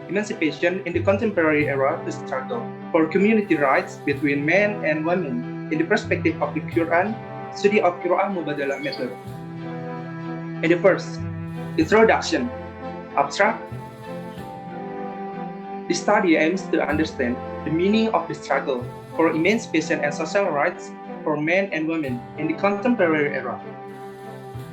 emancipation in the contemporary era to struggle for community rights between men and women in the perspective of the Quran, study of Quran Mubadalah method. In the first, introduction, abstract. The study aims to understand the meaning of the struggle for emancipation and social rights for men and women in the contemporary era,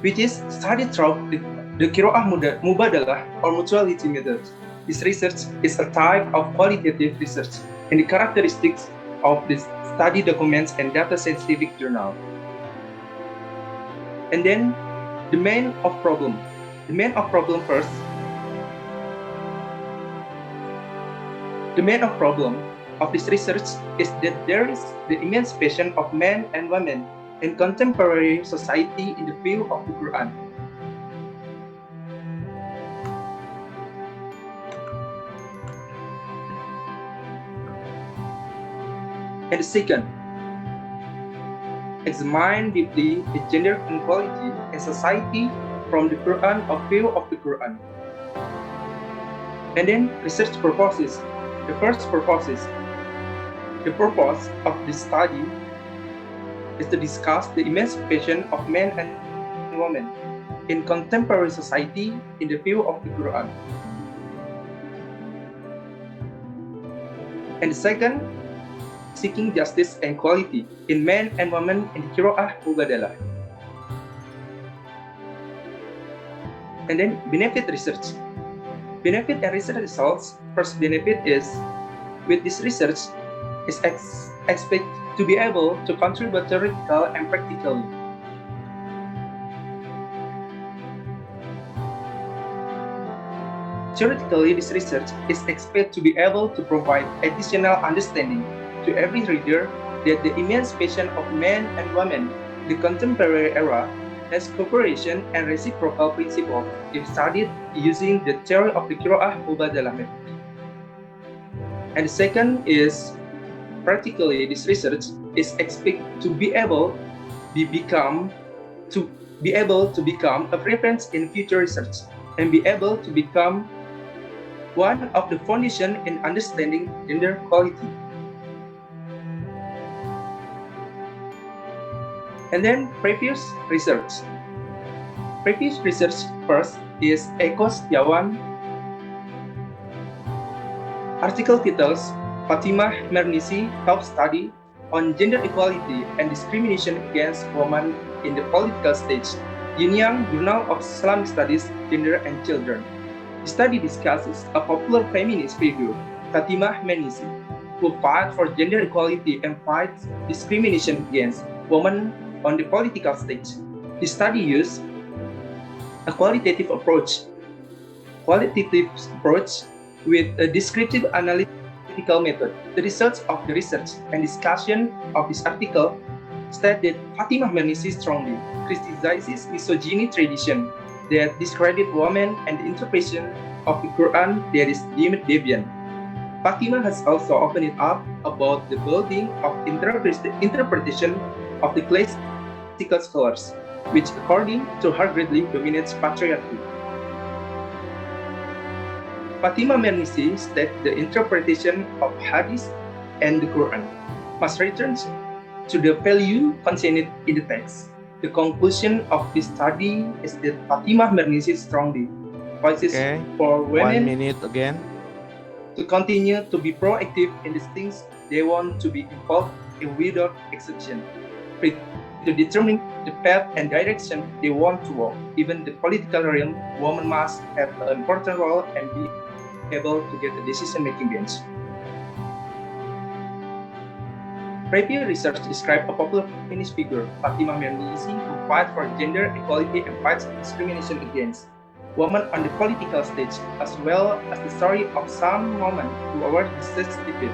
which is studied through the Qira'ah Mubadalah or mutuality method. This research is a type of qualitative research in the characteristics of the study documents and data scientific journal. And then the main of problem. The main of problem first. The main of problem of this research is that there is the emancipation of men and women in contemporary society in the field of the Quran. And the second, examine deeply the gender inequality in society from the Quran or view of the Quran. And then research purposes. The first purpose of this study is to discuss the emancipation of men and women in contemporary society in the view of the Quran. And the second, seeking justice and equality in men and women in the Qira'ah Mubadalah. And then benefit research. Benefit and research results. First benefit is, with this research, is expect to be able to contribute theoretically and practically. Theoretically, this research is expected to be able to provide additional understanding to every reader that the emancipation of men and women in the contemporary era has cooperation and reciprocal principle if studied using the theory of the Qira'ah Mubadalah method. And the second is, practically this research is expected to be able to become a reference in future research and be able to become one of the foundation in understanding gender equality. And then previous research. Previous research first is Eko Setiawan. Article titles Fatimah Mernisi Top Study on Gender Equality and Discrimination Against Women in the Political Stage, Yunyang Journal of Islamic Studies, Gender and Children. The study discusses a popular feminist figure, Fatimah Mernisi, who fights for gender equality and fights discrimination against women on the political stage. The study used a qualitative approach with a descriptive analytical method. The results of the research and discussion of this article state that Fatimah Mernisi strongly criticizes misogyny tradition that discredit women and the interpretation of the Quran that is deemed deviant. Fatimah has also opened it up about the building of interpretation of the classical scholars, which according to her greatly dominates patriarchy. Fatimah Mernisi states the interpretation of Hadith and the Quran must return to the value contained in the text. The conclusion of this study is that Fatimah Mernisi strongly voices for women 1 minute again to continue to be proactive in these things they want to be involved in without exception, to determine the path and direction they want to walk. Even the political realm, women must have an important role and be able to get the decision-making bench. Previous research described a popular feminist figure, Fatimah Mernisi, who fights for gender equality and fights discrimination against women on the political stage, as well as the story of some women who were dissatisfied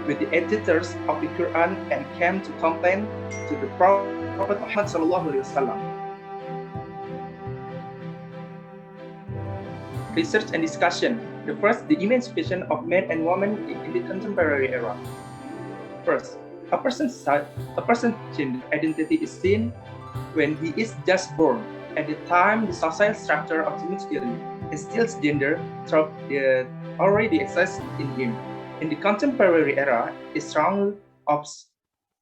with the editors of the Quran and came to complain to the Prophet Muhammad SAW. Research and discussion. The first, the emancipation of men and women in the contemporary era. First, a person's gender identity is seen when he is just born. At the time, the social structure of the masculine instills gender through the already exists in him. In the contemporary era, a strong of